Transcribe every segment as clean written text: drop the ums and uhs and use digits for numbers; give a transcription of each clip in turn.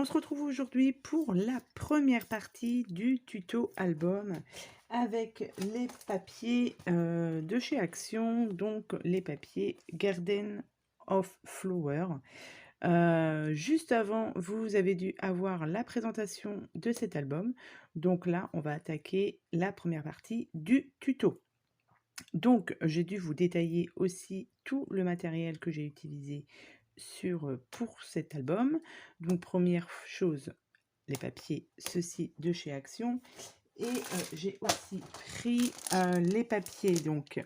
on se retrouve aujourd'hui pour la première partie du tuto album avec les papiers de chez Action, donc les papiers Garden of Flower. Juste avant, vous avez dû avoir la présentation de cet album. Donc là, on va attaquer la première partie du tuto. Donc, j'ai dû vous détailler aussi tout le matériel que j'ai utilisé pour cet album. Donc, première chose, les papiers, ceux-ci de chez Action. Et j'ai aussi pris les papiers donc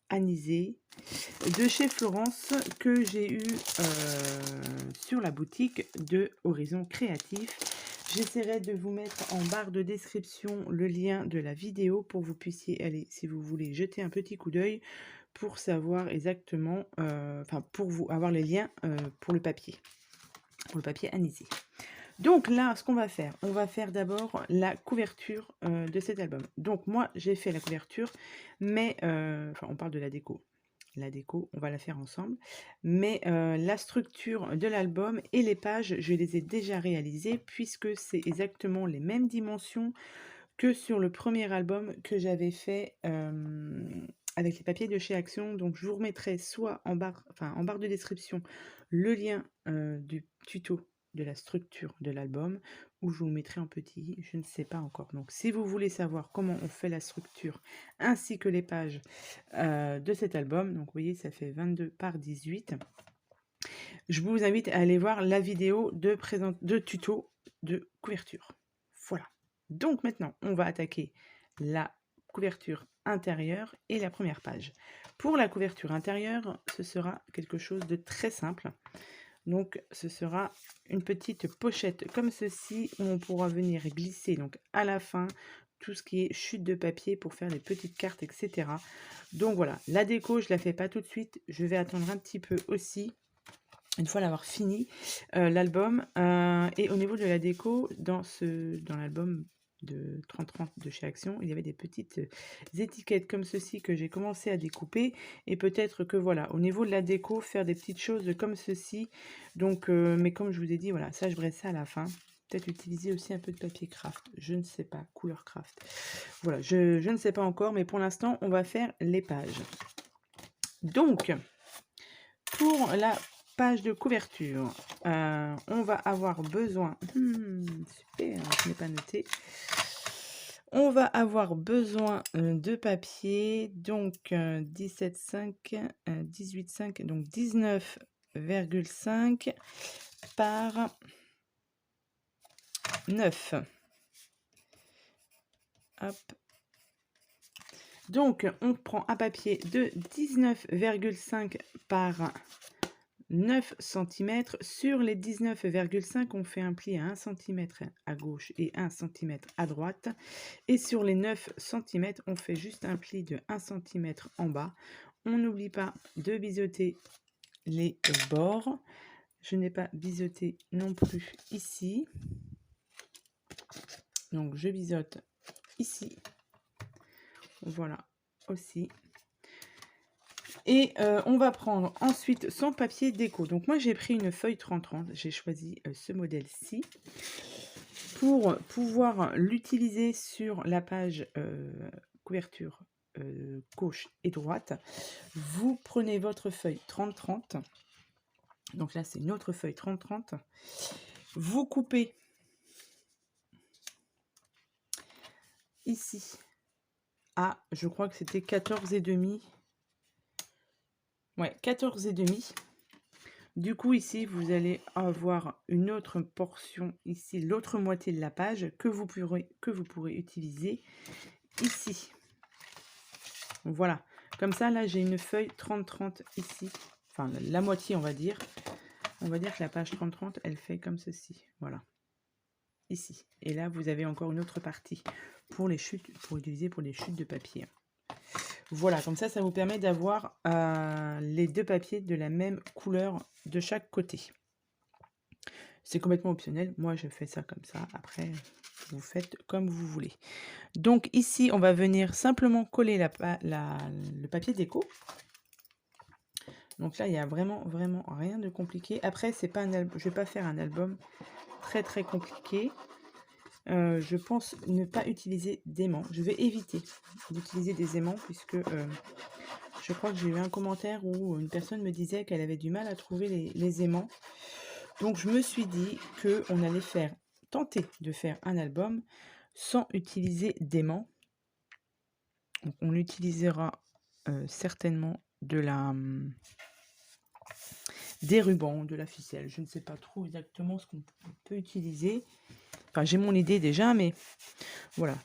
anisés de chez Florence que j'ai eu sur la boutique de Horizon Créatif. J'essaierai de vous mettre en barre de description le lien de la vidéo pour que vous puissiez aller, si vous voulez, jeter un petit coup d'œil pour savoir exactement, pour vous avoir les liens pour le papier anisé. Donc là, ce qu'on va faire, on va faire d'abord la couverture de cet album. Donc moi, j'ai fait la couverture, mais, on parle de la déco. La déco, on va la faire ensemble. Mais la structure de l'album et les pages, je les ai déjà réalisées puisque c'est exactement les mêmes dimensions que sur le premier album que j'avais fait avec les papiers de chez Action. Donc je vous remettrai soit en barre de description le lien du tuto de la structure de l'album, ou je vous le mettrai en petit, je ne sais pas encore. Donc si vous voulez savoir comment on fait la structure ainsi que les pages de cet album, donc vous voyez ça fait 22 par 18, je vous invite à aller voir la vidéo de tuto de couverture. Voilà. Donc maintenant, on va attaquer la couverture intérieure et la première page. Pour la couverture intérieure, ce sera quelque chose de très simple. Donc ce sera une petite pochette comme ceci où on pourra venir glisser donc à la fin tout ce qui est chute de papier pour faire des petites cartes, etc. Donc voilà, la déco, je la fais pas tout de suite. Je vais attendre un petit peu aussi une fois l'avoir fini l'album. Et au niveau de la déco, dans l'album de 30-30 de chez Action, il y avait des petites étiquettes comme ceci que j'ai commencé à découper. Et peut-être que voilà, au niveau de la déco, faire des petites choses comme ceci. Donc, mais comme je vous ai dit, voilà, ça je verrai ça à la fin. Peut-être utiliser aussi un peu de papier craft, je ne sais pas, couleur craft. Voilà, je ne sais pas encore, mais pour l'instant, on va faire les pages. Donc, pour la page de couverture, on va avoir besoin, super, je n'ai pas noté, on va avoir besoin de papier, donc 17,5, 18,5, donc 19,5 par 9. Hop. Donc, on prend un papier de 19,5 par 9 cm. Sur les 19,5, on fait un pli à 1 cm à gauche et 1 cm à droite. Et sur les 9 cm, on fait juste un pli de 1 cm en bas. On n'oublie pas de biseauter les bords. Je n'ai pas biseauté non plus ici. Donc, je biseaute ici. Voilà, aussi. Et on va prendre ensuite son papier déco. Donc moi j'ai pris une feuille 30-30, j'ai choisi ce modèle-ci pour pouvoir l'utiliser sur la page couverture gauche et droite. Vous prenez votre feuille 30-30, donc là c'est une autre feuille 30-30, vous coupez ici à, je crois que c'était 14,5. Ouais, 14,5. Du coup, ici, vous allez avoir une autre portion, ici, l'autre moitié de la page que vous pourrez utiliser ici. Voilà. Comme ça, là, j'ai une feuille 30-30 ici. Enfin, la moitié, on va dire. On va dire que la page 30-30, elle fait comme ceci. Voilà. Ici. Et là, vous avez encore une autre partie pour les chutes, pour utiliser pour les chutes de papier. Voilà, comme ça vous permet d'avoir les deux papiers de la même couleur de chaque côté. C'est complètement optionnel. Moi, je fais ça comme ça. Après, vous faites comme vous voulez. Donc ici, on va venir simplement coller le papier déco. Donc là, il y a vraiment, vraiment rien de compliqué. Après, c'est pas un album, je vais pas faire un album très, très compliqué. Je pense ne pas utiliser d'aimants. Je vais éviter d'utiliser des aimants puisque, je crois que j'ai eu un commentaire où une personne me disait qu'elle avait du mal à trouver les aimants. Donc je me suis dit qu'on allait tenter de faire un album sans utiliser d'aimants. Donc on utilisera, certainement des rubans, de la ficelle. Je ne sais pas trop exactement ce qu'on peut utiliser. Enfin, j'ai mon idée déjà, mais voilà.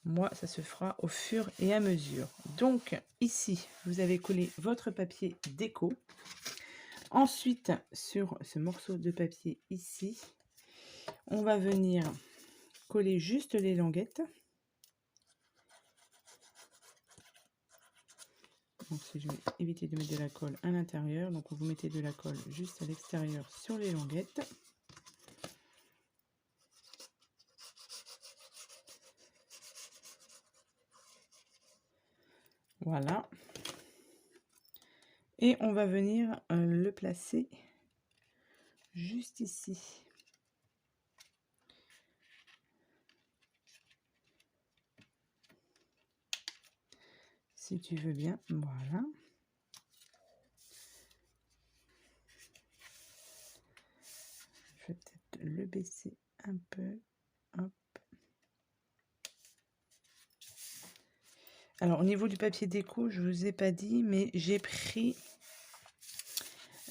Moi, ça se fera au fur et à mesure. Donc, ici, vous avez collé votre papier déco. Ensuite, sur ce morceau de papier ici, on va venir coller juste les languettes. Donc, je vais éviter de mettre de la colle à l'intérieur. Donc, vous mettez de la colle juste à l'extérieur sur les languettes. Voilà. Et on va venir le placer juste ici. Si tu veux bien, voilà. Je vais peut-être le baisser un peu. Hop. Alors, au niveau du papier déco, je ne vous ai pas dit, mais j'ai pris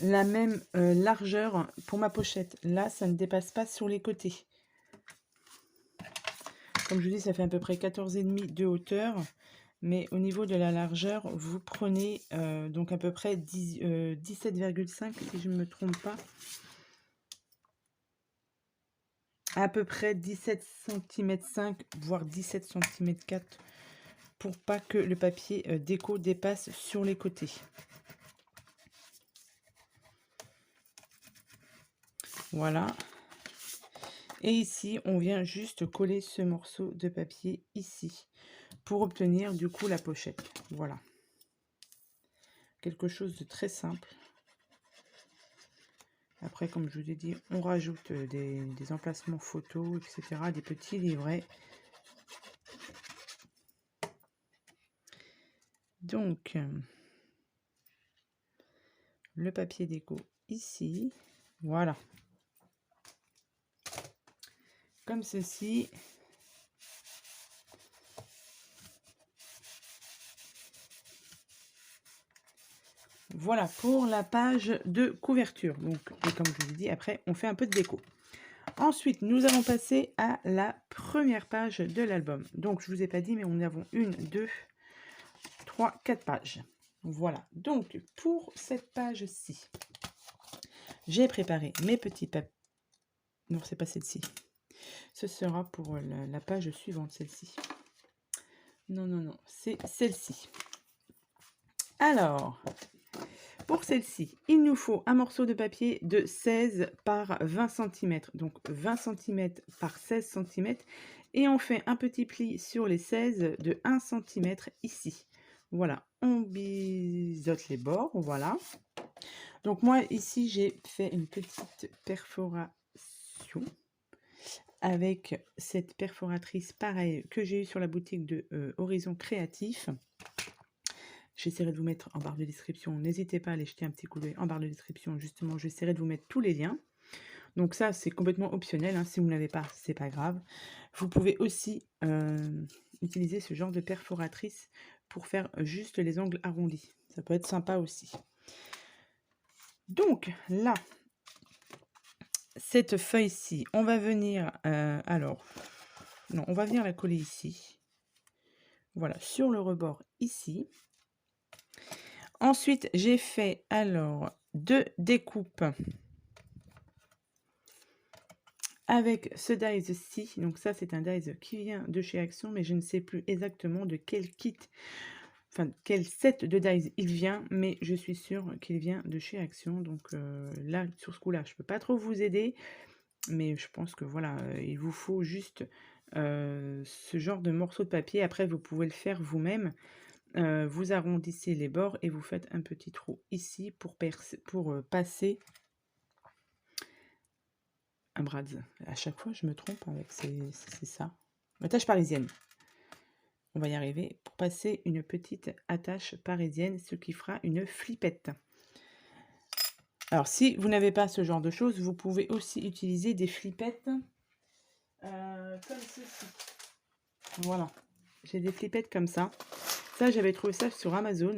la même largeur pour ma pochette. Là, ça ne dépasse pas sur les côtés. Comme je vous dis, ça fait à peu près 14,5 de hauteur. Mais au niveau de la largeur, vous prenez donc à peu près 17,5 si je ne me trompe pas. À peu près 17 cm 5, voire 17 cm 4 pour pas que le papier déco dépasse sur les côtés. Voilà. Et ici, on vient juste coller ce morceau de papier ici pour obtenir du coup la pochette. Voilà. Quelque chose de très simple. Après, comme je vous ai dit, on rajoute des emplacements photos, etc., des petits livrets. Donc, le papier déco ici. Voilà. Comme ceci. Voilà pour la page de couverture. Donc, et comme je vous ai dit, après, on fait un peu de déco. Ensuite, nous allons passer à la première page de l'album. Donc, je ne vous ai pas dit, mais nous avons 1, 2, 3, 4 pages. Voilà. Donc, pour cette page-ci, j'ai préparé mes petits papiers. Non, c'est pas celle-ci. Ce sera pour la page suivante, celle-ci. Non, non, non, c'est celle-ci. Alors, pour celle-ci, il nous faut un morceau de papier de 16 par 20 cm. Donc 20 cm par 16 cm. Et on fait un petit pli sur les 16 de 1 cm ici. Voilà, on biseaute les bords, voilà. Donc moi, ici, j'ai fait une petite perforation avec cette perforatrice pareille que j'ai eue sur la boutique de Horizon Créatif. J'essaierai de vous mettre en barre de description. N'hésitez pas à aller jeter un petit coup d'œil en barre de description. Justement, j'essaierai de vous mettre tous les liens. Donc ça, c'est complètement optionnel. Hein. Si vous n'avez pas, c'est pas grave. Vous pouvez aussi utiliser ce genre de perforatrice pour faire juste les angles arrondis. Ça peut être sympa aussi. Donc là, cette feuille-ci, on va venir... on va venir la coller ici. Voilà, sur le rebord ici. Ensuite, j'ai fait alors 2 découpes avec ce dies-ci. Donc ça, c'est un dies qui vient de chez Action, mais je ne sais plus exactement de quel kit, enfin quel set de dies il vient, mais je suis sûre qu'il vient de chez Action. Donc là, sur ce coup-là, je ne peux pas trop vous aider, mais je pense que voilà, il vous faut juste ce genre de morceau de papier. Après, vous pouvez le faire vous-même. vous arrondissez les bords et vous faites un petit trou ici pour passer un brad. À chaque fois, je me trompe avec c'est ça. Attache parisienne. On va y arriver pour passer une petite attache parisienne, ce qui fera une flippette. Alors, si vous n'avez pas ce genre de choses, vous pouvez aussi utiliser des flippettes comme ceci. Voilà, j'ai des flippettes comme ça. Ça, j'avais trouvé ça sur Amazon,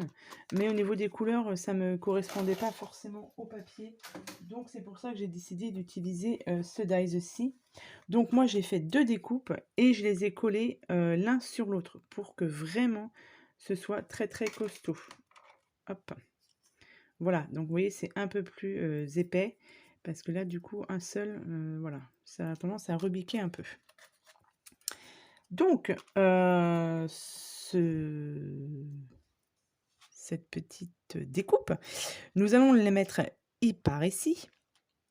mais au niveau des couleurs, ça me correspondait pas forcément au papier. Donc, c'est pour ça que j'ai décidé d'utiliser ce dies-ci. Donc, moi, j'ai fait 2 découpes et je les ai collés l'un sur l'autre pour que vraiment ce soit très, très costaud. Hop. Voilà, donc vous voyez, c'est un peu plus épais parce que là, du coup, un seul, voilà, ça a tendance à rebiquer un peu. Donc, cette petite découpe, nous allons les mettre par ici,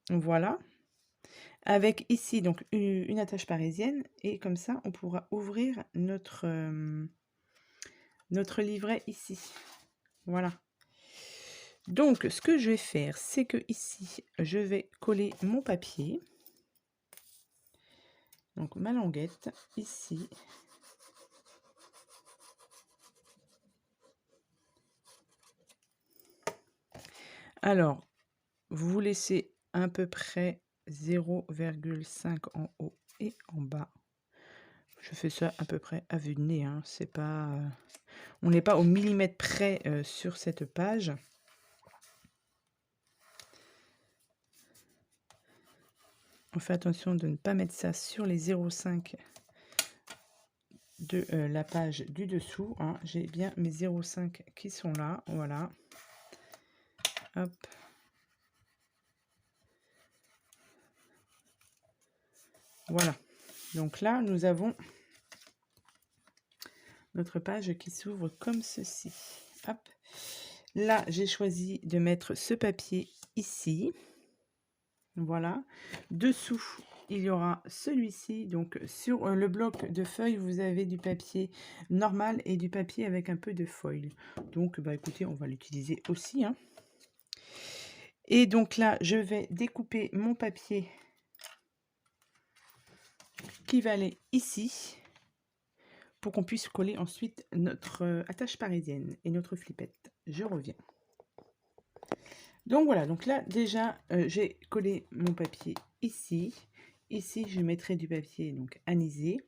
voilà, avec ici donc une attache parisienne et comme ça, on pourra ouvrir notre livret ici. Voilà. Donc, ce que je vais faire, c'est que ici, je vais coller mon papier. Donc, ma languette ici. Alors, vous laissez à peu près 0,5 en haut et en bas. Je fais ça à peu près à vue de nez, hein. C'est pas, on n'est pas au millimètre près sur cette page. On fait attention de ne pas mettre ça sur les 0,5 de la page du dessous, hein. J'ai bien mes 0,5 qui sont là, voilà. Hop. Voilà. Donc là, nous avons notre page qui s'ouvre comme ceci. Hop. Là, j'ai choisi de mettre ce papier ici. Voilà. Dessous, il y aura celui-ci. Donc, sur le bloc de feuilles, vous avez du papier normal et du papier avec un peu de foil. Donc, bah, écoutez, on va l'utiliser aussi, hein. Et donc là, je vais découper mon papier qui va aller ici pour qu'on puisse coller ensuite notre attache parisienne et notre flippette. Je reviens. Donc voilà, donc là déjà j'ai collé mon papier ici. Ici je mettrai du papier donc anisé.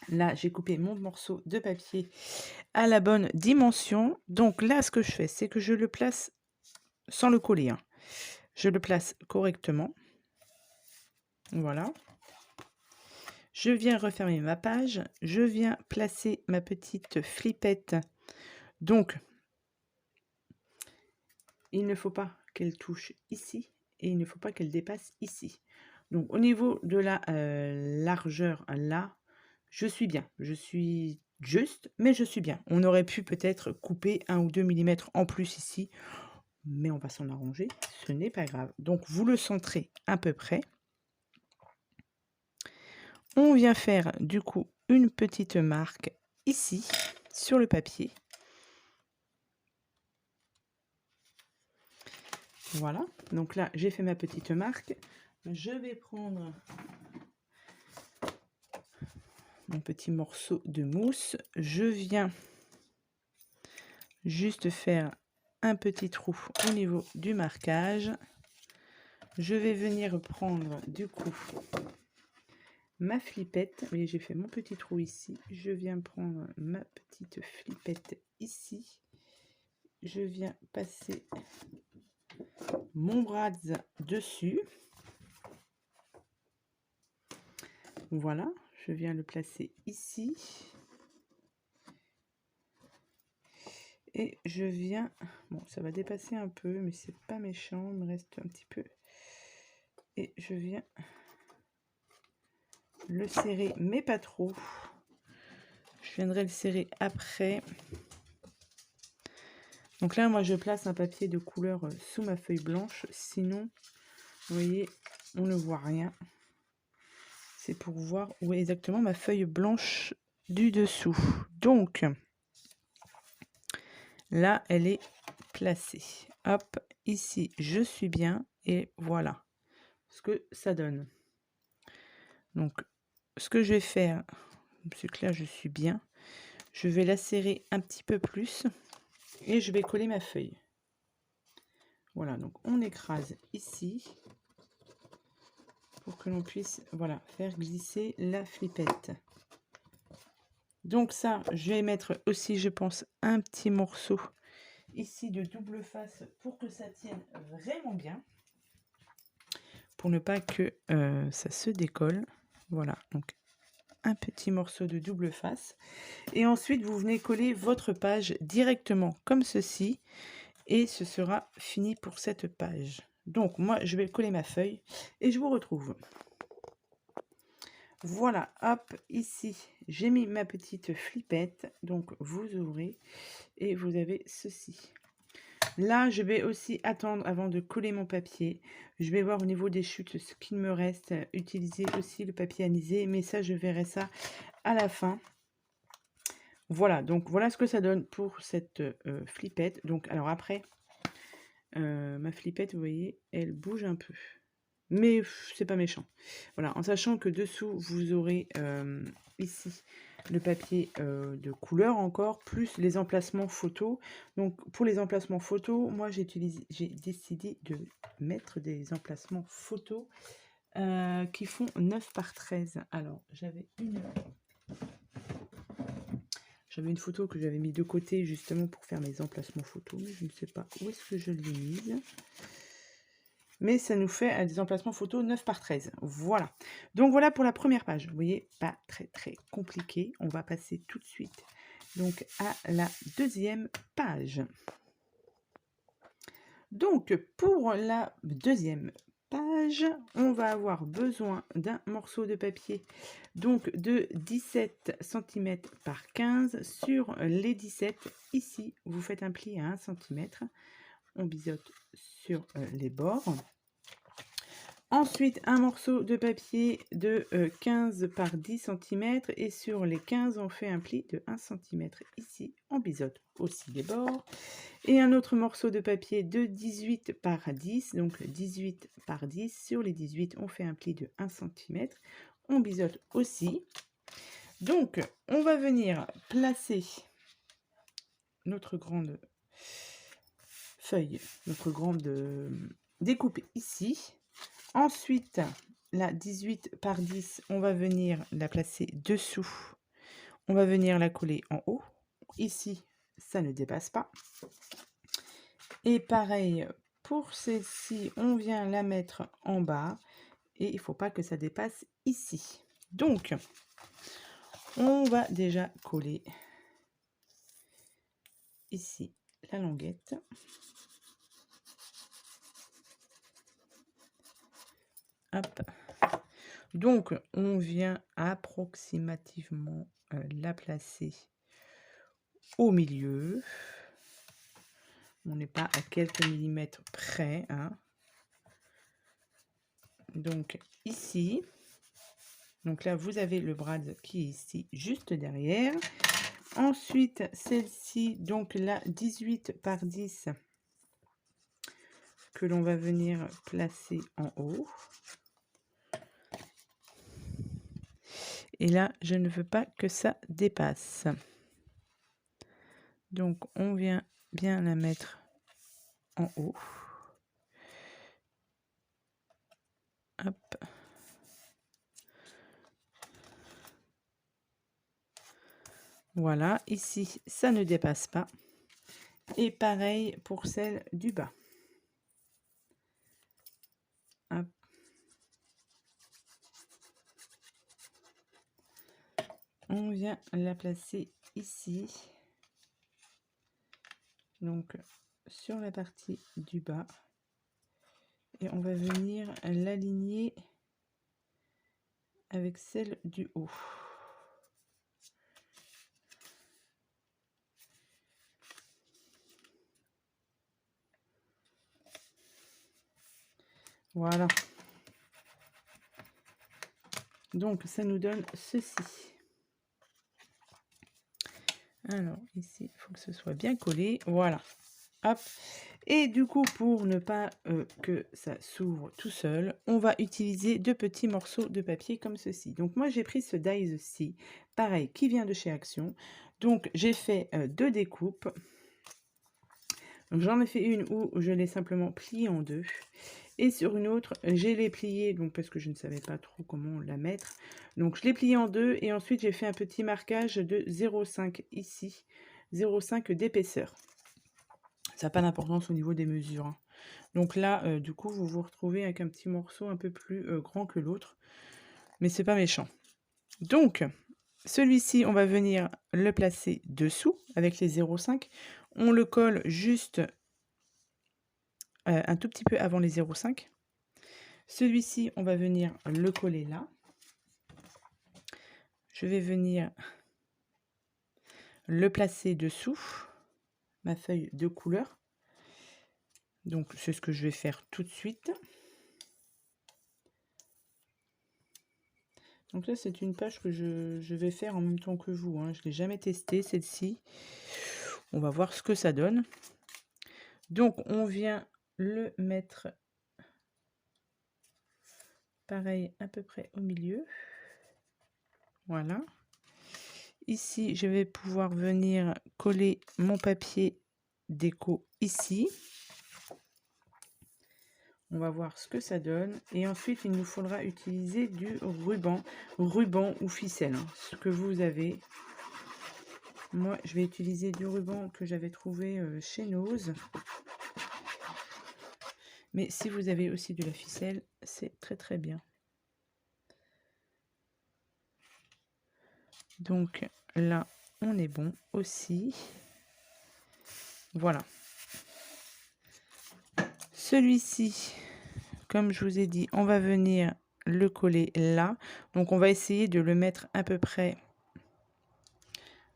Là j'ai coupé mon morceau de papier à la bonne dimension. Donc là ce que je fais, c'est que je le place sans le coller, hein. Je le place correctement. Voilà. Je viens refermer ma page. Je viens placer ma petite flippette. Donc, il ne faut pas qu'elle touche ici et il ne faut pas qu'elle dépasse ici. Donc, au niveau de la largeur, là, je suis bien. Je suis juste, mais je suis bien. On aurait pu peut-être couper 1 ou 2 mm en plus ici, mais on va s'en arranger. Ce n'est pas grave. Donc, vous le centrez à peu près. On vient faire du coup une petite marque ici sur le papier. Voilà, donc là j'ai fait ma petite marque. Je vais prendre mon petit morceau de mousse. Je viens juste faire un petit trou au niveau du marquage. Je vais venir prendre du coup ma flippette. Vous voyez, j'ai fait mon petit trou ici. Je viens prendre ma petite flippette ici. Je viens passer mon bras dessus. Voilà, je viens le placer ici. Et je viens, bon ça va dépasser un peu, mais c'est pas méchant, il me reste un petit peu. Et je viens le serrer, mais pas trop. Je viendrai le serrer après. Donc là, moi je place un papier de couleur sous ma feuille blanche, sinon, vous voyez, on ne voit rien. C'est pour voir où est exactement ma feuille blanche du dessous. Donc, Là, elle est placée. Hop, ici, je suis bien. Et voilà ce que ça donne. Donc, ce que je vais faire, parce que là, je suis bien. Je vais la serrer un petit peu plus. Et je vais coller ma feuille. Voilà, donc on écrase ici. Pour que l'on puisse, voilà, faire glisser la flippette. Donc ça, je vais mettre aussi, je pense, un petit morceau ici de double face pour que ça tienne vraiment bien. Pour ne pas que ça se décolle. Voilà, donc un petit morceau de double face. Et ensuite, vous venez coller votre page directement comme ceci. Et ce sera fini pour cette page. Donc, moi, je vais coller ma feuille et je vous retrouve. Voilà, hop, ici, j'ai mis ma petite flippette. Donc, vous ouvrez et vous avez ceci. Là, je vais aussi attendre avant de coller mon papier. Je vais voir au niveau des chutes ce qu'il me reste. Utiliser aussi le papier anisé, mais ça, je verrai ça à la fin. Voilà, donc voilà ce que ça donne pour cette flippette. Donc, alors après, ma flippette, vous voyez, elle bouge un peu. Mais c'est pas méchant. Voilà, en sachant que dessous, vous aurez ici le papier de couleur encore, plus les emplacements photos. Donc, pour les emplacements photos, moi, j'ai décidé de mettre des emplacements photos qui font 9 par 13. Alors, j'avais une photo que j'avais mis de côté justement pour faire mes emplacements photos, mais je ne sais pas où est-ce que je l'ai mise. Mais ça nous fait des emplacements photos 9 par 13. Voilà. Donc voilà pour la première page. Vous voyez, pas très très compliqué. On va passer tout de suite donc à la deuxième page. Donc pour la deuxième page, on va avoir besoin d'un morceau de papier donc de 17 cm par 15 sur les 17. Ici, vous faites un pli à 1 cm. On biseaute sur les bords. Ensuite, un morceau de papier de 15 par 10 cm et sur les 15, on fait un pli de 1 cm. Ici, on biseaute aussi les bords. Et un autre morceau de papier de 18 par 10, donc 18 par 10. Sur les 18, on fait un pli de 1 cm. On biseaute aussi. Donc, on va venir placer notre grande feuille, notre grande découpe ici. Ensuite, la 18 par 10, on va venir la placer dessous. On va venir la coller en haut. Ici, ça ne dépasse pas. Et pareil, pour celle-ci, on vient la mettre en bas. Et il ne faut pas que ça dépasse ici. Donc, on va déjà coller ici la languette. Hop. Donc, on vient approximativement la placer au milieu. On n'est pas à quelques millimètres près. Hein. Donc, ici. Donc là, vous avez le brad qui est ici, juste derrière. Ensuite, celle-ci, donc la 18 par 10, que l'on va venir placer en haut. Et là, je ne veux pas que ça dépasse. Donc, on vient bien la mettre en haut. Hop. Voilà, ici, ça ne dépasse pas. Et pareil pour celle du bas. Hop. On vient la placer ici. Donc, sur la partie du bas. Et on va venir l'aligner avec celle du haut. Voilà. Donc, ça nous donne ceci. Alors ici, il faut que ce soit bien collé. Voilà. Hop. Et du coup, pour ne pas que ça s'ouvre tout seul, on va utiliser 2 petits morceaux de papier comme ceci. Donc moi, j'ai pris ce dies-ci, pareil, qui vient de chez Action. Donc j'ai fait 2 découpes. Donc j'en ai fait une où je l'ai simplement plié en 2. Et sur une autre, j'ai les plié, donc parce que je ne savais pas trop comment la mettre. Donc je l'ai plié en 2 et ensuite j'ai fait un petit marquage de 0,5 ici, 0,5 d'épaisseur. Ça n'a pas d'importance au niveau des mesures, hein. Donc là, du coup, vous vous retrouvez avec un petit morceau un peu plus grand que l'autre. Mais c'est pas méchant. Donc, celui-ci, on va venir le placer dessous avec les 0,5. On le colle juste un tout petit peu avant les 0,5. Celui-ci, on va venir le coller là. Je vais venir le placer dessous ma feuille de couleur. Donc, c'est ce que je vais faire tout de suite. Donc là, c'est une page que je vais faire en même temps que vous, hein. Je ne l'ai jamais testée, celle-ci. On va voir ce que ça donne. Donc, on vient le mettre pareil à peu près au milieu. Voilà. Ici, je vais pouvoir venir coller mon papier déco ici. On va voir ce que ça donne. Et ensuite, il nous faudra utiliser du ruban ou ficelle, hein, ce que vous avez. Moi, je vais utiliser du ruban que j'avais trouvé chez Nose. Mais si vous avez aussi de la ficelle, c'est très très bien. Donc là, on est bon aussi. Voilà. Celui-ci, comme je vous ai dit, on va venir le coller là. Donc on va essayer de le mettre à peu près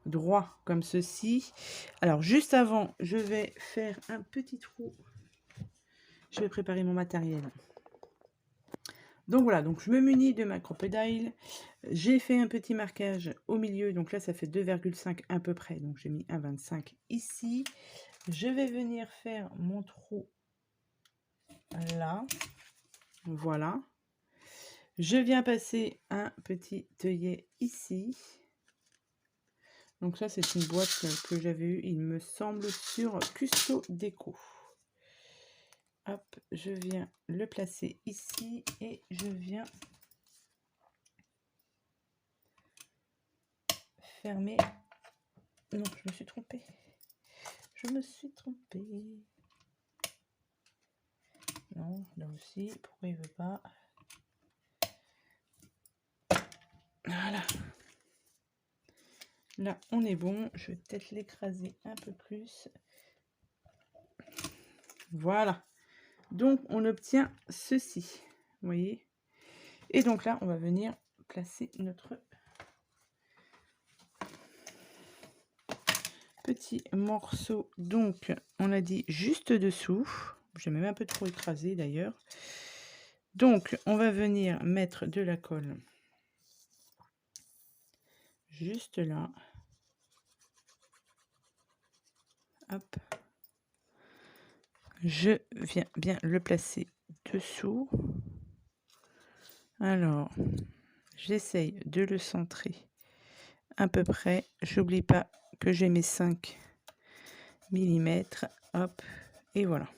droit comme ceci. Alors juste avant, je vais faire un petit trou. Je vais préparer mon matériel. Donc voilà, donc je me munis de ma crocodile. J'ai fait un petit marquage au milieu, donc là ça fait 2,5 à peu près, donc j'ai mis 1,25 ici. Je vais venir faire mon trou là, voilà. Je viens passer un petit œillet ici. Donc ça c'est une boîte que j'avais eue, il me semble, sur Custo Déco. Hop, je viens le placer ici et je viens fermer. Non, je me suis trompée. Je me suis trompée. Non, là aussi, pourquoi il veut pas? Voilà. Là, on est bon. Je vais peut-être l'écraser un peu plus. Voilà. Donc, on obtient ceci. Vous voyez? Et donc là, on va venir placer notre petit morceau. Donc, on a dit juste dessous. J'ai même un peu trop écrasé d'ailleurs. Donc, on va venir mettre de la colle juste là. Hop. Je viens bien le placer dessous. Alors, j'essaye de le centrer à peu près. J'oublie pas que j'ai mes 5 mm. Hop, et voilà.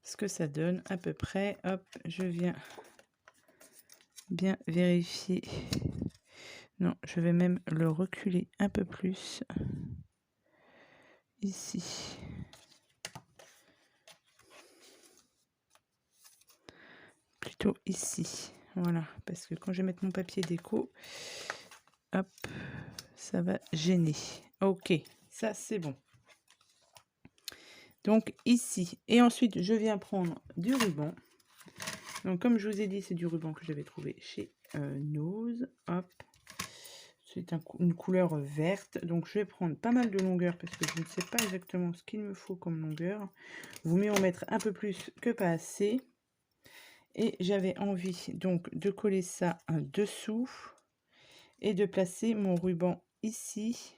Ce que ça donne à peu près. Hop, je viens bien vérifier. Non, je vais même le reculer un peu plus. Ici. Plutôt ici. Voilà, parce que quand je vais mettre mon papier déco, hop, ça va gêner. Ok, ça c'est bon. Donc ici, et ensuite je viens prendre du ruban. Donc comme je vous ai dit, c'est du ruban que j'avais trouvé chez Nose. Hop, c'est une couleur verte. Donc je vais prendre pas mal de longueur parce que je ne sais pas exactement ce qu'il me faut comme longueur. Vous mieux en mettre un peu plus que pas assez. Et j'avais envie donc de coller ça dessous et de placer mon ruban ici.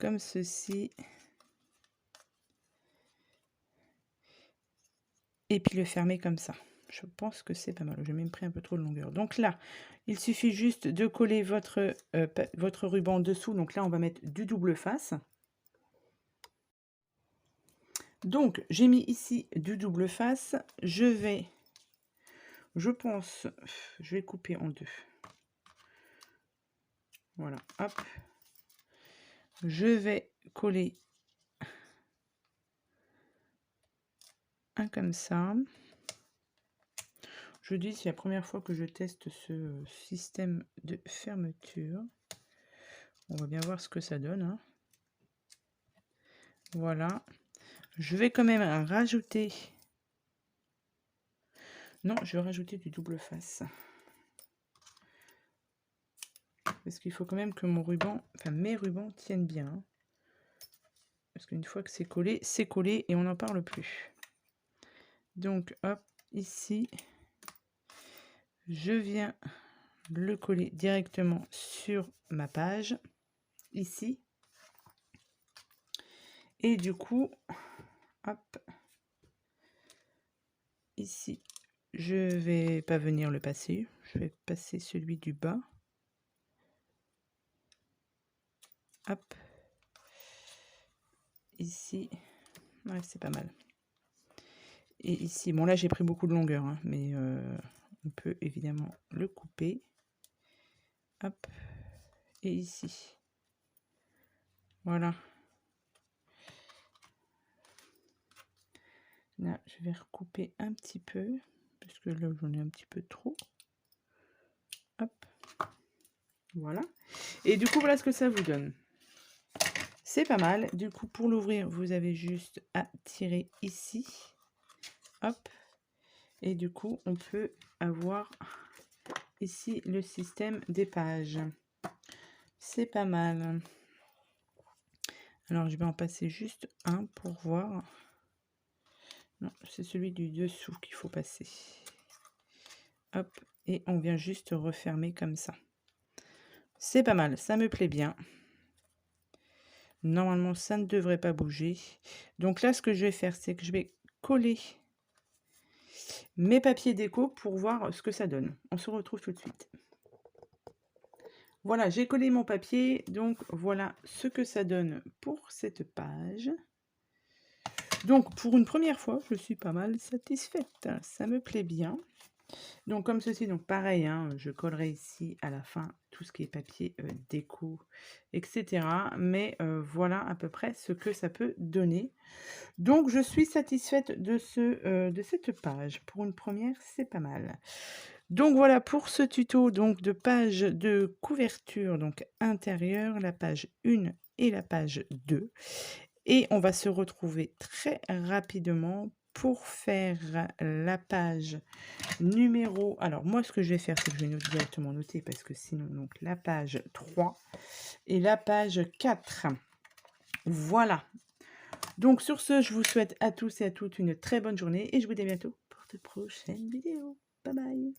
comme ceci. Et puis le fermer comme ça. Je pense que c'est pas mal. J'ai même pris un peu trop de longueur. Donc là, il suffit juste de coller votre ruban dessous. Donc là, on va mettre du double face. Donc, j'ai mis ici du double face. Je pense, je vais couper en deux. Voilà, hop. Je vais coller un comme ça. Je dis, c'est la première fois que je teste ce système de fermeture. On va bien voir ce que ça donne, hein. Voilà. Je vais quand même rajouter... Non, je vais rajouter du double face. Parce qu'il faut quand même que mon ruban, enfin mes rubans tiennent bien, hein. Parce qu'une fois que c'est collé et on n'en parle plus. Donc, hop, ici, je viens le coller directement sur ma page, ici. Et du coup, hop, ici, je vais pas venir le passer. Je vais passer celui du bas. Hop. Ici, ouais, c'est pas mal. Et ici, bon là j'ai pris beaucoup de longueur, hein, mais on peut évidemment le couper. Hop. Et ici. Voilà. Là, je vais recouper un petit peu, parce que là j'en ai un petit peu trop. Hop. Voilà. Et du coup, voilà ce que ça vous donne. C'est pas mal. Du coup, pour l'ouvrir, vous avez juste à tirer ici. Hop. Et du coup, on peut avoir ici le système des pages. C'est pas mal. Alors, je vais en passer juste un pour voir. Non, c'est celui du dessous qu'il faut passer. Hop. Et on vient juste refermer comme ça. C'est pas mal. Ça me plaît bien. Normalement, ça ne devrait pas bouger. Donc là, ce que je vais faire, c'est que je vais coller mes papiers déco pour voir ce que ça donne. On se retrouve tout de suite. Voilà, j'ai collé mon papier. Donc, voilà ce que ça donne pour cette page. Donc, pour une première fois, je suis pas mal satisfaite. Ça me plaît bien. Donc, comme ceci, donc pareil, hein, je collerai ici à la fin tout ce qui est papier déco, etc. Mais voilà à peu près ce que ça peut donner. Donc, je suis satisfaite de cette page. Pour une première, c'est pas mal. Donc, voilà pour ce tuto donc, de page de couverture donc intérieure, la page 1 et la page 2. Et on va se retrouver très rapidement pour faire la page numéro... Alors, moi, ce que je vais faire, c'est que je vais directement noter parce que sinon, donc, la page 3 et la page 4. Voilà. Donc, sur ce, je vous souhaite à tous et à toutes une très bonne journée et je vous dis à bientôt pour de prochaines vidéos. Bye bye.